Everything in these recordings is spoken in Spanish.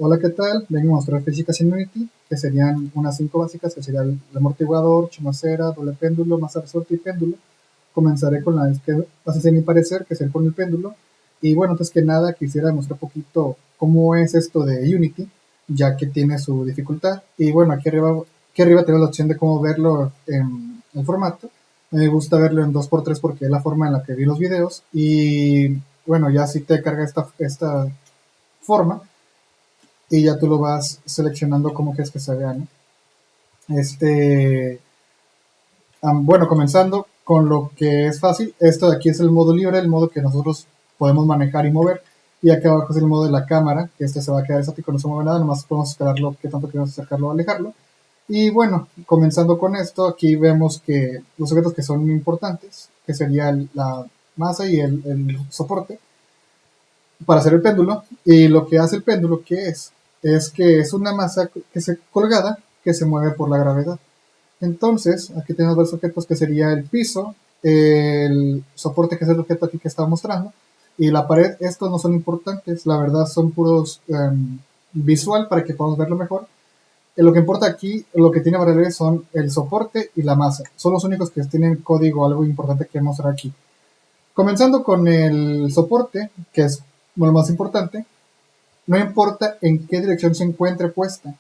Hola, ¿qué tal? Vengo a mostrar físicas en Unity, que serían unas 5 básicas, que sería el amortiguador, chumacera, doble péndulo, masa resorte y péndulo. Comenzaré con la que vas a ser mi parecer, que es el con el péndulo. Y bueno, antes que nada quisiera mostrar un poquito cómo es esto de Unity, ya que tiene su dificultad. Y bueno, aquí arriba tengo la opción de cómo verlo en el formato. Me gusta verlo en 2x3 porque es la forma en la que vi los videos. Y bueno, ya si te carga esta forma y ya tú lo vas seleccionando como quieres que se vea, ¿no? Este, bueno, comenzando con lo que es fácil, esto de aquí es el modo libre, el modo que nosotros podemos manejar y mover, y acá abajo es el modo de la cámara, que este se va a quedar estático, no se mueve nada, nomás podemos escalarlo, qué tanto queremos acercarlo o alejarlo. Y bueno, comenzando con esto, aquí vemos que los objetos que son importantes, que sería la masa y el soporte, para hacer el péndulo. Y lo que hace el péndulo, ¿qué es? Es que es una masa que se colgada que se mueve por la gravedad. Entonces, aquí tenemos varios objetos que sería el piso, el soporte, que es el objeto aquí que estaba mostrando, y la pared. Estos no son importantes, la verdad son puros visual para que podamos verlo mejor. Lo que importa aquí, lo que tiene variables son el soporte y la masa. Son los únicos que tienen código, algo importante que mostrar aquí. Comenzando con el soporte, que es lo más importante, no importa en qué dirección se encuentre puesta.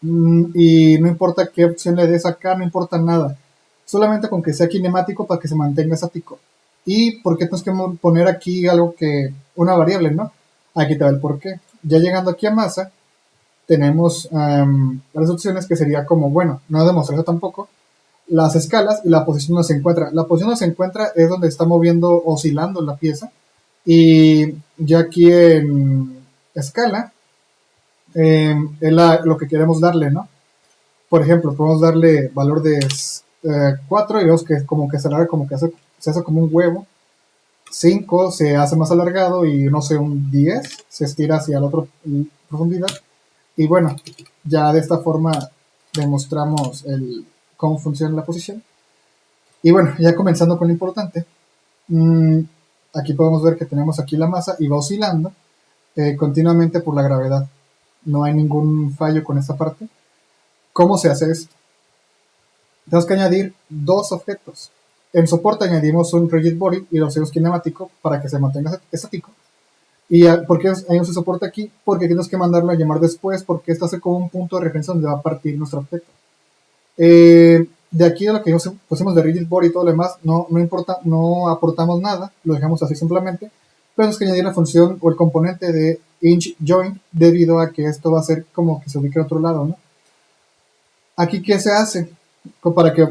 Y no importa qué opción le des acá, no importa nada. Solamente con que sea kinemático para que se mantenga estático. ¿Y por qué tenemos que poner aquí algo que, una variable, ¿no? Aquí te va el por qué. Ya llegando aquí a masa, tenemos varias opciones que sería como, bueno, no demostrarlo tampoco, las escalas y la posición donde se encuentra. La posición donde se encuentra es donde está moviendo, oscilando la pieza. Y ya aquí en escala, es lo que queremos darle, ¿no? Por ejemplo, podemos darle valor de 4 y vemos que como que se alarga, como que se hace como un huevo. 5 se hace más alargado y no sé, un 10 se estira hacia la otra profundidad. Y bueno, ya de esta forma demostramos cómo funciona la posición. Y bueno, ya comenzando con lo importante, mmm, aquí podemos ver que tenemos aquí la masa y va oscilando continuamente por la gravedad. No hay ningún fallo con esta parte. ¿Cómo se hace esto? Tenemos que añadir dos objetos. En soporte añadimos un rigid body y lo hacemos kinemático para que se mantenga estático. ¿Y por qué añadimos el soporte aquí? Porque tenemos que mandarlo a llamar después, porque esto hace como un punto de referencia donde va a partir nuestro objeto. De aquí de lo que pusimos de rigid body y todo lo demás, no importa, no aportamos nada, lo dejamos así simplemente, pero tenemos que añadir la función o el componente de inch join, debido a que esto va a ser como que se ubique a otro lado, ¿no? Aquí, ¿qué se hace? Para que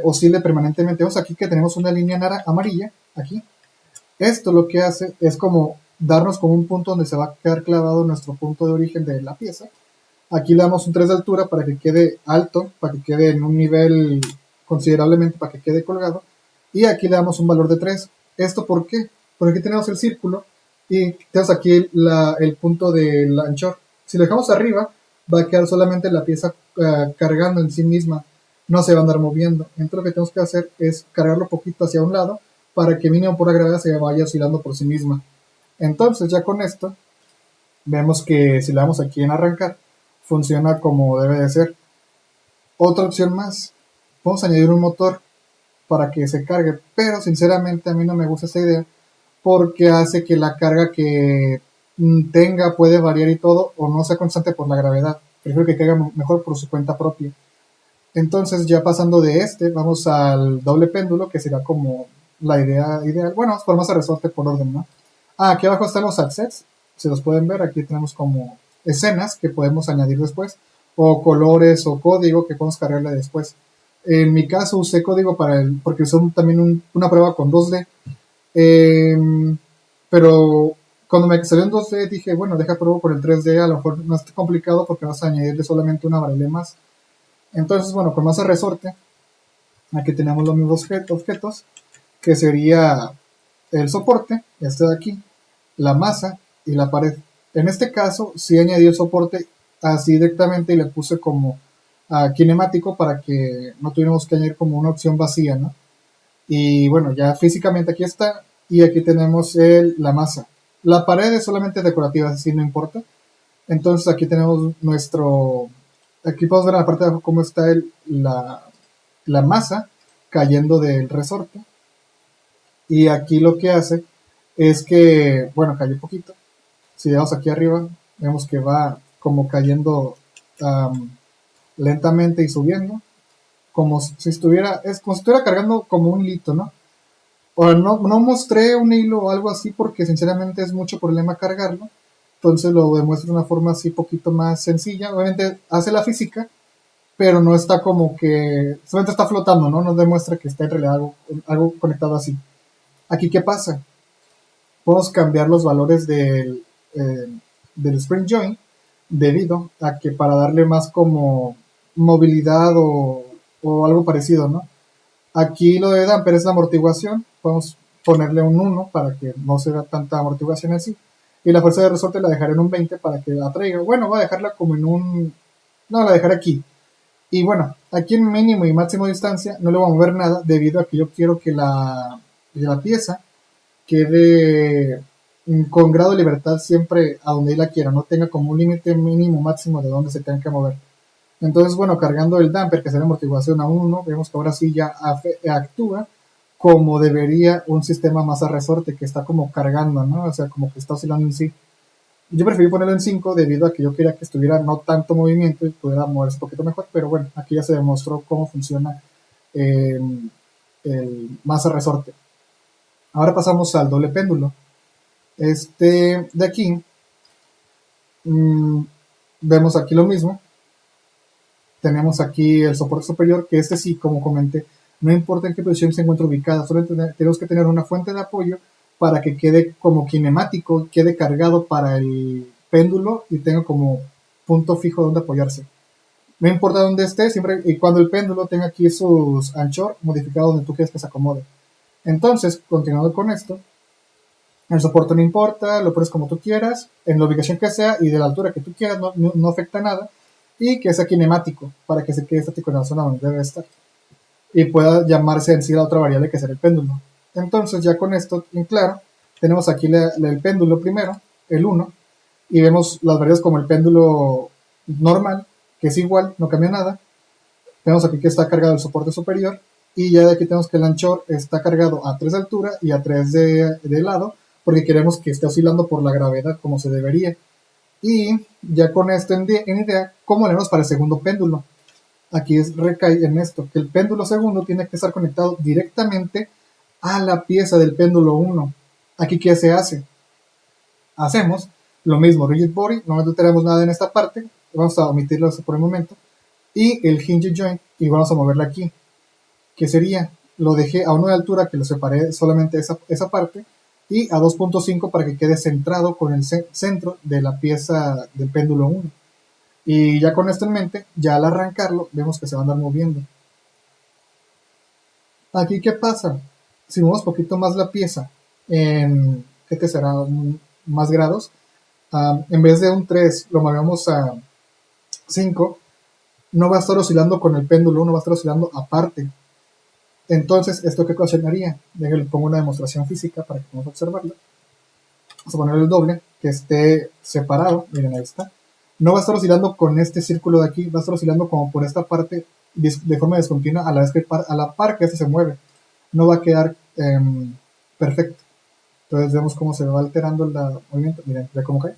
oscile permanentemente. Vemos aquí que tenemos una línea amarilla, aquí. Esto lo que hace es como darnos como un punto donde se va a quedar clavado nuestro punto de origen de la pieza. Aquí le damos un 3 de altura para que quede alto, para que quede en un nivel considerablemente, para que quede colgado. Y aquí le damos un valor de 3. ¿Esto por qué? Porque aquí tenemos el círculo y tenemos aquí el punto del anchor. Si lo dejamos arriba, va a quedar solamente la pieza cargando en sí misma, no se va a andar moviendo. Entonces lo que tenemos que hacer es cargarlo poquito hacia un lado para que mínimo por la gravedad se vaya oscilando por sí misma. Entonces ya con esto vemos que si le damos aquí en arrancar, funciona como debe de ser. Otra opción más, vamos a añadir un motor para que se cargue, pero sinceramente a mí no me gusta esta idea porque hace que la carga que tenga puede variar y todo, o no sea constante por la gravedad. Prefiero que caiga mejor por su cuenta propia. Entonces, ya pasando de vamos al doble péndulo, que será como la idea ideal. Bueno, vamos por más a resorte por orden, ¿no? Aquí abajo están los assets, si los pueden ver, aquí tenemos como escenas que podemos añadir después, o colores o código que podemos cargarle después. En mi caso usé código porque usé también una prueba con 2D, pero cuando me salió en 2D dije, bueno, deja pruebo con el 3D, a lo mejor no es complicado porque vas a añadirle solamente una variable más. Entonces, bueno, con masa resorte, aquí tenemos los mismos objetos, que sería el soporte, este de aquí, la masa y la pared. En este caso, sí añadí el soporte así directamente y le puse como kinemático para que no tuviéramos que añadir como una opción vacía, ¿no? Y bueno, ya físicamente aquí está, y aquí tenemos la masa. La pared es solamente decorativa, así no importa. Entonces aquí tenemos aquí podemos ver en la parte de abajo cómo está la masa cayendo del resorte. Y aquí lo que hace es que, bueno, cayó un poquito. Si vemos aquí arriba, vemos que va como cayendo lentamente y subiendo, como si estuviera, es como si estuviera cargando como un hilito, ¿no? O no mostré un hilo o algo así porque sinceramente es mucho problema cargarlo. Entonces lo demuestro de una forma así poquito más sencilla. Obviamente hace la física, pero no está como que, solamente está flotando, ¿no? No demuestra que está en realidad algo conectado así. Aquí, ¿qué pasa? Podemos cambiar los valores del spring joint debido a que para darle más como movilidad o algo parecido, ¿no? Aquí lo de damper es la amortiguación, podemos ponerle un 1 para que no se vea tanta amortiguación así. Y la fuerza de resorte la dejaré en un 20 para que atraiga. Bueno, voy a dejarla como en un... No, la dejaré aquí. Y bueno, aquí en mínimo y máximo distancia no le voy a mover nada debido a que yo quiero que la pieza quede con grado de libertad siempre a donde él la quiera, no tenga como un límite mínimo máximo de donde se tenga que mover. Entonces, bueno, cargando el damper, que será amortiguación a 1, vemos que ahora sí ya actúa como debería un sistema masa resorte que está como cargando, ¿no? O sea, como que está oscilando en sí. Yo preferí ponerlo en 5 debido a que yo quería que estuviera no tanto movimiento y pudiera moverse un poquito mejor, pero bueno, aquí ya se demostró cómo funciona eh, el masa resorte. Ahora pasamos al doble péndulo. Este de aquí, mmm, vemos aquí lo mismo. Tenemos aquí el soporte superior, que este sí, como comenté, no importa en qué posición se encuentre ubicada, solo tenemos que tener una fuente de apoyo para que quede como kinemático, quede cargado para el péndulo y tenga como punto fijo donde apoyarse. No importa dónde esté, siempre y cuando el péndulo tenga aquí sus anchor modificados donde tú quieres que se acomode. Entonces, continuando con esto, el soporte no importa, lo pones como tú quieras, en la ubicación que sea y de la altura que tú quieras, no afecta nada. Y que sea kinemático, para que se quede estático en la zona donde debe estar. Y pueda llamarse en sí la otra variable que será el péndulo. Entonces, ya con esto en claro, tenemos aquí el péndulo primero, el 1, y vemos las variables como el péndulo normal, que es igual, no cambia nada. Vemos aquí que está cargado el soporte superior, y ya de aquí tenemos que el anchor está cargado a 3 de altura y a 3 de lado, porque queremos que esté oscilando por la gravedad como se debería. Y ya con esto en idea, ¿cómo le haremos para el segundo péndulo? Aquí recae en esto, que el péndulo segundo tiene que estar conectado directamente a la pieza del péndulo 1. Aquí, ¿qué se hace? Hacemos lo mismo, rigid body, no tenemos nada en esta parte, vamos a omitirlo por el momento, y el hinge joint, y vamos a moverla aquí. ¿Qué sería? Lo dejé a 1 de altura, que lo separé solamente esa parte, y a 2.5 para que quede centrado con el centro de la pieza del péndulo 1. Y ya con esto en mente, ya al arrancarlo, vemos que se va a andar moviendo. Aquí, ¿qué pasa? Si movemos un poquito más la pieza, ¿qué te será? Más grados, en vez de un 3, lo movemos a 5, no va a estar oscilando con el péndulo 1, va a estar oscilando aparte. Entonces, ¿esto qué ocasionaría? Déjenle pongo una demostración física para que podamos observarlo. Vamos a poner el doble, que esté separado, miren, ahí está. No va a estar oscilando con este círculo de aquí, va a estar oscilando como por esta parte de forma discontinua a la vez que a la par que este se mueve. No va a quedar perfecto. Entonces vemos cómo se va alterando el movimiento. Miren, ve cómo cae.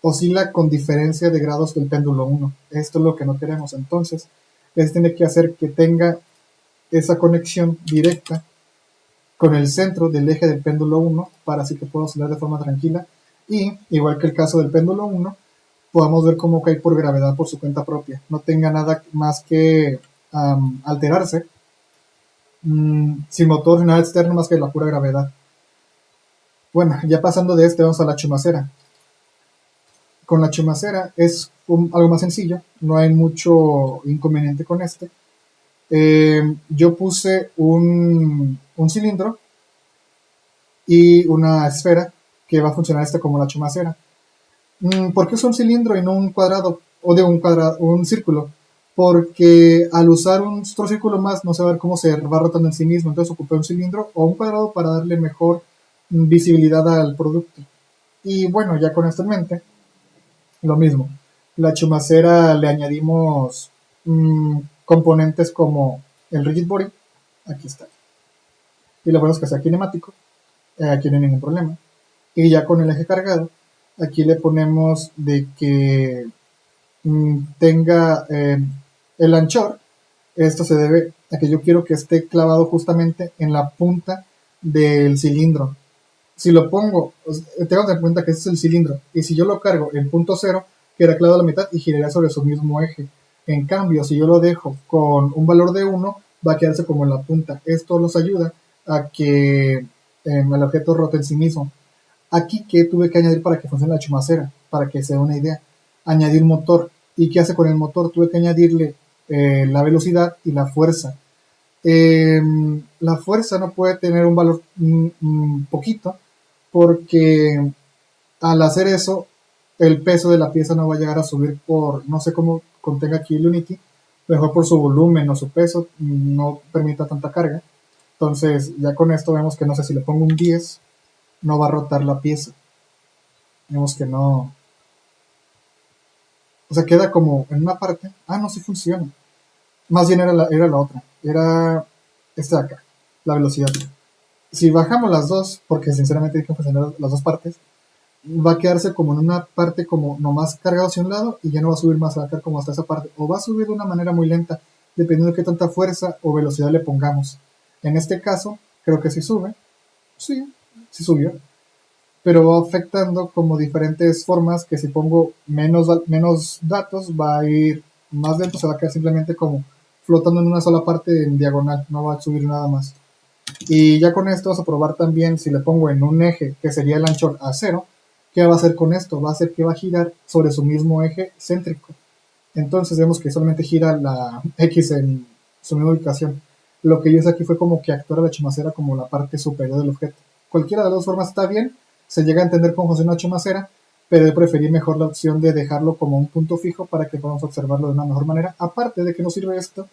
Oscila con diferencia de grados del péndulo 1. Esto es lo que no queremos. Entonces, este tiene que hacer que tenga esa conexión directa con el centro del eje del péndulo 1 para así que pueda oscilar de forma tranquila. Y, igual que el caso del péndulo 1, podamos ver cómo cae por gravedad por su cuenta propia. No tenga nada más que alterarse sin motor, nada externo más que la pura gravedad. Bueno, ya pasando de este, vamos a la chumacera. Con la chumacera es algo más sencillo, no hay mucho inconveniente con este. Yo puse un cilindro y una esfera que va a funcionar como la chumacera. ¿Por qué es un cilindro y no un cuadrado? O de un círculo. Porque al usar otro círculo más no se va a ver cómo se va rotando en sí mismo. Entonces ocupé un cilindro o un cuadrado para darle mejor visibilidad al producto. Y bueno, ya con esto en mente, lo mismo. La chumacera le añadimos componentes como el rigid body, aquí está, y lo bueno es que sea kinemático, aquí no hay ningún problema. Y ya con el eje cargado, aquí le ponemos de que tenga el anchor. Esto se debe a que yo quiero que esté clavado justamente en la punta del cilindro. Si lo pongo, tengo en cuenta que este es el cilindro, y si yo lo cargo en punto cero, queda clavado a la mitad y giraría sobre su mismo eje. En cambio, si yo lo dejo con un valor de 1, va a quedarse como en la punta. Esto nos ayuda a que el objeto rote en sí mismo. Aquí, ¿qué tuve que añadir para que funcione la chumacera? Para que se dé una idea. Añadir motor. ¿Y qué hace con el motor? Tuve que añadirle la velocidad y la fuerza. La fuerza no puede tener un valor poquito, porque al hacer eso, el peso de la pieza no va a llegar a subir por, no sé cómo contenga aquí el Unity, mejor por su volumen o su peso, no permita tanta carga. Entonces, ya con esto vemos que no sé si le pongo un 10, no va a rotar la pieza. Vemos que no. O sea, queda como en una parte. Ah, no, sí funciona. Más bien era la otra. Era esta de acá, la velocidad. Si bajamos las dos, porque sinceramente hay que funcionar las dos partes, va a quedarse como en una parte como nomás cargado hacia un lado y ya no va a subir más, va a quedar como hasta esa parte. O va a subir de una manera muy lenta, dependiendo de qué tanta fuerza o velocidad le pongamos. En este caso, creo que sí sube. Sí, sí subió. Pero va afectando como diferentes formas que si pongo menos datos va a ir más lento, se va a quedar simplemente como flotando en una sola parte en diagonal, no va a subir nada más. Y ya con esto vamos a probar también si le pongo en un eje que sería el anchor a 0, ¿qué va a hacer con esto? Va a hacer que va a girar sobre su mismo eje céntrico. Entonces vemos que solamente gira la X en su misma ubicación. Lo que yo hice aquí fue como que actuar la chumacera como la parte superior del objeto. Cualquiera de las dos formas está bien, se llega a entender cómo funciona la chumacera, pero yo preferí mejor la opción de dejarlo como un punto fijo para que podamos observarlo de una mejor manera. Aparte de que nos sirve esto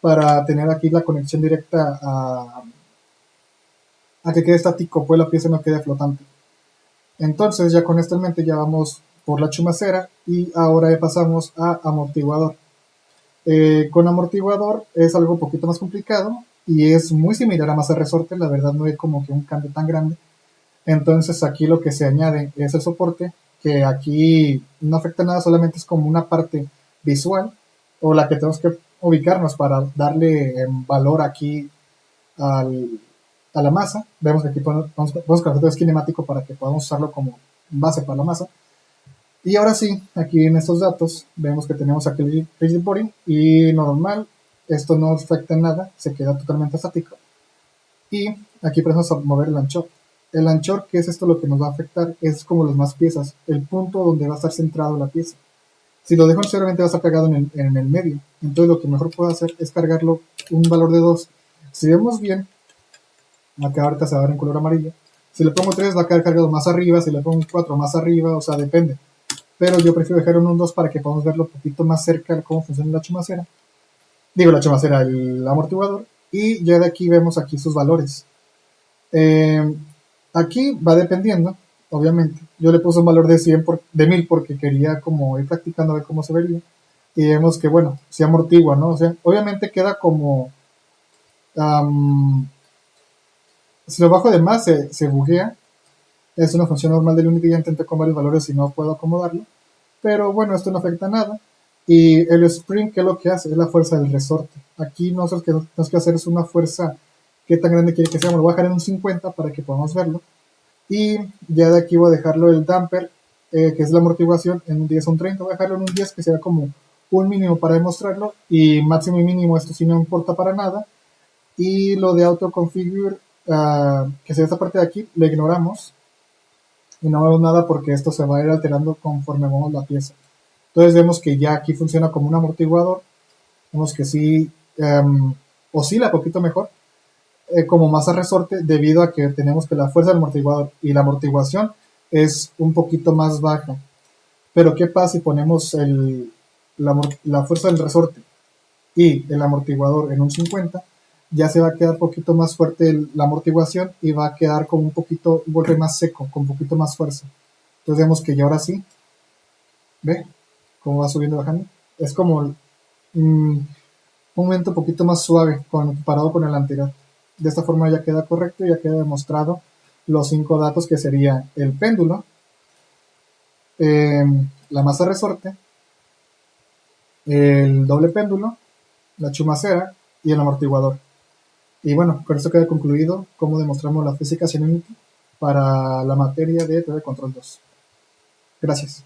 para tener aquí la conexión directa a que quede estático, pues la pieza no quede flotante. Entonces ya con esto en mente ya vamos por la chumacera y ahora ya pasamos a amortiguador. Con amortiguador es algo un poquito más complicado y es muy similar a masa resorte, la verdad no hay como que un cambio tan grande. Entonces aquí lo que se añade es el soporte, que aquí no afecta nada, solamente es como una parte visual o la que tenemos que ubicarnos para darle valor aquí al, a la masa. Vemos que aquí podemos colocar es cinemático para que podamos usarlo como base para la masa. Y ahora sí, aquí en estos datos vemos que tenemos aquí el rigid body y normal, esto no afecta en nada, se queda totalmente estático. Y aquí podemos mover el anchor. El anchor, que es esto lo que nos va a afectar, es como las más piezas, el punto donde va a estar centrado la pieza. Si lo dejo en cero, va a estar pegado en el medio. Entonces lo que mejor puedo hacer es cargarlo un valor de 2. Si vemos bien, acá ahorita se va a ver en color amarillo. Si le pongo 3 va a quedar cargado más arriba, si le pongo 4 más arriba, o sea, depende. Pero yo prefiero dejar un 2 para que podamos verlo un poquito más cerca de cómo funciona la chumacera. Digo la chumacera, el amortiguador. Y ya de aquí vemos aquí sus valores. Aquí va dependiendo, obviamente. Yo le puse un valor de 100 de 1000 porque quería como ir practicando a ver cómo se vería. Y vemos que, bueno, se amortigua, ¿no? O sea, obviamente queda como... si lo bajo de más, se buguea. Es una función normal del Unity, ya intenté con varios valores y no puedo acomodarlo. Pero bueno, esto no afecta nada. Y el spring, ¿qué es lo que hace? Es la fuerza del resorte. Aquí nosotros lo que tenemos que hacer es una fuerza, ¿qué tan grande quiere que sea? Me lo voy a dejar en un 50 para que podamos verlo. Y ya de aquí voy a dejarlo el damper, que es la amortiguación, en un 10 o un 30. Voy a dejarlo en un 10 que sea como un mínimo para demostrarlo. Y máximo y mínimo, esto sí no importa para nada. Y lo de auto configure, que sea esta parte de aquí, le ignoramos y no vemos nada porque esto se va a ir alterando conforme vamos la pieza. Entonces vemos que ya aquí funciona como un amortiguador, vemos que sí oscila un poquito mejor como masa resorte debido a que tenemos que la fuerza del amortiguador y la amortiguación es un poquito más baja. Pero ¿qué pasa si ponemos la fuerza del resorte y el amortiguador en un 50? Ya se va a quedar un poquito más fuerte la amortiguación y va a quedar como un poquito, un golpe más seco, con un poquito más fuerza. Entonces vemos que ya ahora sí, ve cómo va subiendo y bajando. Es como un momento un poquito más suave comparado con el anterior. De esta forma ya queda correcto, ya queda demostrado los 5 datos que serían el péndulo, la masa resorte, el doble péndulo, la chumacera y el amortiguador. Y bueno, con esto queda concluido cómo demostramos la física cinética para la materia de teoría de control 2. Gracias.